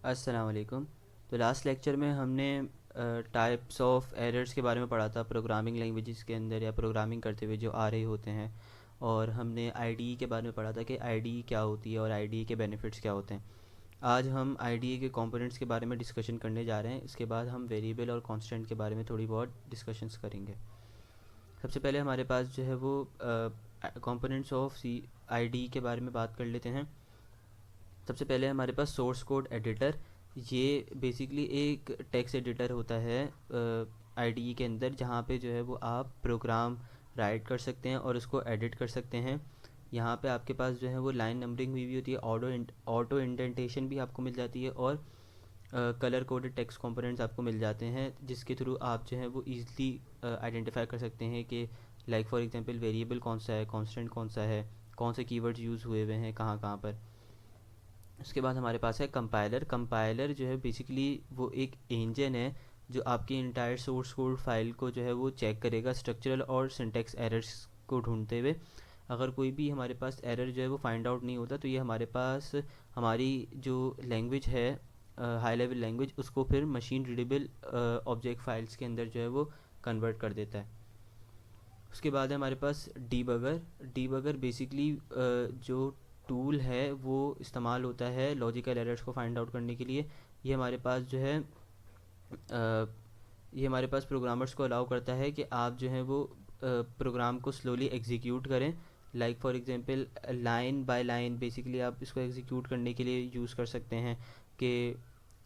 अस्सलाम वालेकुम। तो लास्ट लेक्चर में हमने टाइप्स ऑफ एरर्स के बारे में पढ़ा था प्रोग्रामिंग लैंग्वेजेस के अंदर या प्रोग्रामिंग करते हुए जो आ रहे होते हैं। और हमने आईडीई के बारे में पढ़ा था कि आईडीई क्या होती है और आईडीई के बेनिफिट्स क्या होते हैं। आज हम आईडीई के कंपोनेंट्स के बारे में डिस्कशन करने जा रहे हैं। इसके बाद हम वेरिएबल और कांस्टेंट के बारे में थोड़ी बहुत डिस्कशंस करेंगे। सबसे पहले हमारे पास जो है वो कंपोनेंट्स ऑफ सी आईडीई के बारे में बात कर लेते हैं। सबसे पहले हमारे पास सोर्स कोड एडिटर। ये बेसिकली एक टेक्स्ट एडिटर होता है आईडीई के अंदर, जहाँ पे जो है वो आप प्रोग्राम राइट कर सकते हैं और उसको एडिट कर सकते हैं। यहाँ पे आपके पास जो है वो लाइन नंबरिंग हुई हुई होती है, ऑटो इंडेंटेशन भी आपको मिल जाती है और कलर कोडेड टेक्स्ट कंपोनेंट्स आपको मिल जाते हैं, जिसके थ्रू आप जो है वो ईज़िली आइडेंटिफाई कर सकते हैं कि लाइक फॉर एग्जांपल वेरिएबल कौन सा है, कांस्टेंट कौन सा है, कौन से कीवर्ड्स यूज़ हुए हुए हैं कहाँ कहाँ पर। उसके बाद हमारे पास है कंपाइलर। कंपाइलर जो है बेसिकली वो एक इंजन है जो आपकी इंटायर सोर्स कोड फाइल को जो है वो चेक करेगा स्ट्रक्चरल और सिंटैक्स एरर्स को ढूंढते हुए। अगर कोई भी हमारे पास एरर जो है वो फाइंड आउट नहीं होता तो ये हमारे पास हमारी जो लैंग्वेज है, हाई लेवल लैंग्वेज, उसको फिर मशीन रीडेबल ऑब्जेक्ट फाइल्स के अंदर जो है वो कन्वर्ट कर देता है। उसके बाद है हमारे पास डीबगर। डीबगर बेसिकली जो टूल है वो इस्तेमाल होता है लॉजिकल एरर्स को फाइंड आउट करने के लिए। ये हमारे पास जो है ये हमारे पास प्रोग्रामर्स को अलाउ करता है कि आप जो है वो प्रोग्राम को स्लोली एग्जीक्यूट करें। Like for example line by line basically आप इसको एग्जीक्यूट करने के लिए यूज़ कर सकते हैं कि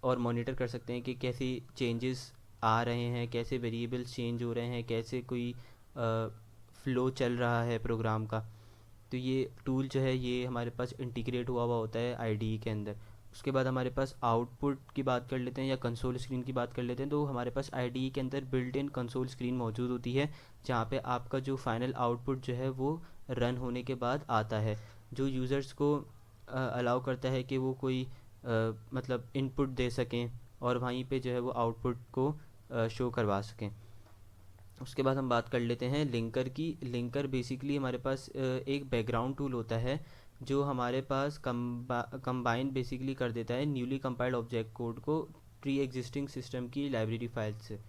और मॉनिटर कर सकते हैं कि कैसे चेंजेस आ रहे हैं, कैसे वेरिएबल्स चेंज हो रहे हैं, कैसे कोई फ़्लो चल रहा है प्रोग्राम का। तो ये टूल जो है ये हमारे पास इंटीग्रेट हुआ हुआ होता है आईडीई के अंदर। उसके बाद हमारे पास आउटपुट की बात कर लेते हैं या कंसोल स्क्रीन की बात कर लेते हैं। तो हमारे पास आईडीई के अंदर बिल्ट इन कंसोल स्क्रीन मौजूद होती है, जहाँ पे आपका जो फाइनल आउटपुट जो है वो रन होने के बाद आता है, जो यूज़र्स को अलाउ करता है कि वो कोई मतलब इनपुट दे सकें और वहीं पे जो है वो आउटपुट को शो करवा सकें। उसके बाद हम बात कर लेते हैं लिंकर की। लिंकर बेसिकली हमारे पास एक बैकग्राउंड टूल होता है जो हमारे पास कंबाइन बेसिकली कर देता है न्यूली कंपाइल्ड ऑब्जेक्ट कोड को प्री एग्जिस्टिंग सिस्टम की लाइब्रेरी फाइल से,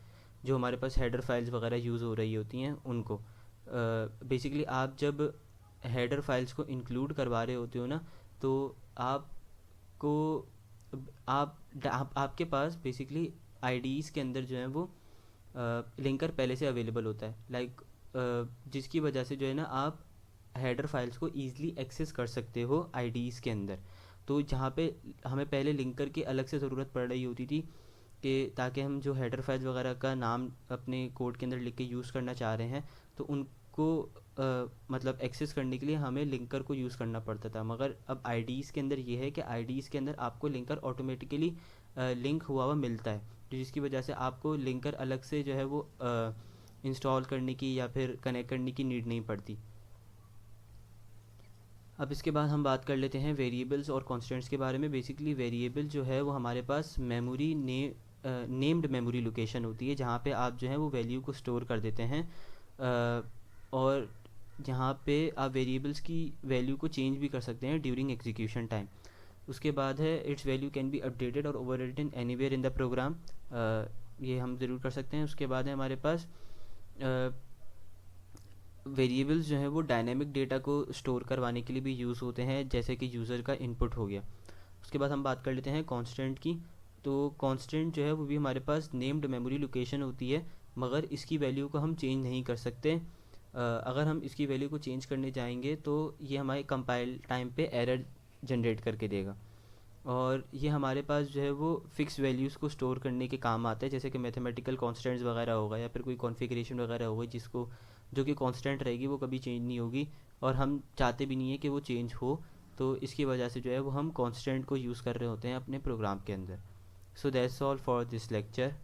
जो हमारे पास हेडर फाइल्स वगैरह यूज़ हो रही होती हैं उनको। बेसिकली आप जब हेडर फाइल्स को इंक्लूड करवा रहे होते हो ना, तो आपको आपके पास बेसिकली आईडीज़ के अंदर जो है वो लिंकर पहले से अवेलेबल होता है, लाइक जिसकी वजह से जो है ना आप हेडर फाइल्स को ईज़िली एक्सेस कर सकते हो आईडीज़ के अंदर। तो जहाँ पे हमें पहले लिंकर की अलग से ज़रूरत पड़ रही होती थी कि ताकि हम जो हेडर फाइल्स वगैरह का नाम अपने कोड के अंदर लिख के यूज़ करना चाह रहे हैं तो उनको मतलब एक्सेस करने के लिए हमें लिंकर को यूज़ करना पड़ता था। मगर अब आईडीज़ के अंदर ये है कि आईडीज़ के अंदर आपको लिंकर ऑटोमेटिकली लिंक हुआ हुआ मिलता है, तो जिसकी वजह से आपको लिंकर अलग से जो है वो इंस्टॉल करने की या फिर कनेक्ट करने की नीड नहीं पड़ती। अब इसके बाद हम बात कर लेते हैं वेरिएबल्स और कॉन्स्टेंट्स के बारे में। बेसिकली वेरिएबल जो है वो हमारे पास मेमोरी नेम्ड मेमोरी लोकेशन होती है, जहाँ पे आप जो है वो वैल्यू को स्टोर कर देते हैं और जहाँ पे आप वेरिएबल्स की वैल्यू को चेंज भी कर सकते हैं ड्यूरिंग एग्जीक्यूशन टाइम। उसके बाद है its value can be updated और overwritten anywhere in the program. ये हम ज़रूर कर सकते हैं। उसके बाद है हमारे पास वेरिएबल्स जो है वो डायनेमिक डेटा को स्टोर करवाने के लिए भी यूज़ होते हैं, जैसे कि यूज़र का इनपुट हो गया। उसके बाद हम बात कर लेते हैं कांस्टेंट की। तो कांस्टेंट जो है वो भी हमारे पास नेम्ड मेमोरी लोकेशन होती है, मगर इसकी वैल्यू को हम चेंज नहीं कर सकते। अगर हम इसकी वैल्यू को चेंज करने जाएंगे तो ये हमारे कंपाइल टाइम पे एरर जनरेट करके देगा। और ये हमारे पास जो है वो फिक्स वैल्यूज़ को स्टोर करने के काम आता है, जैसे कि मैथमेटिकल कांस्टेंट्स वगैरह होगा या फिर कोई कॉन्फ़िगरेशन वगैरह होगी जिसको जो कि कांस्टेंट रहेगी, वो कभी चेंज नहीं होगी और हम चाहते भी नहीं है कि वो चेंज हो। तो इसकी वजह से जो है वो हम कांस्टेंट को यूज़ कर रहे होते हैं अपने प्रोग्राम के अंदर। So that's all for this lecture.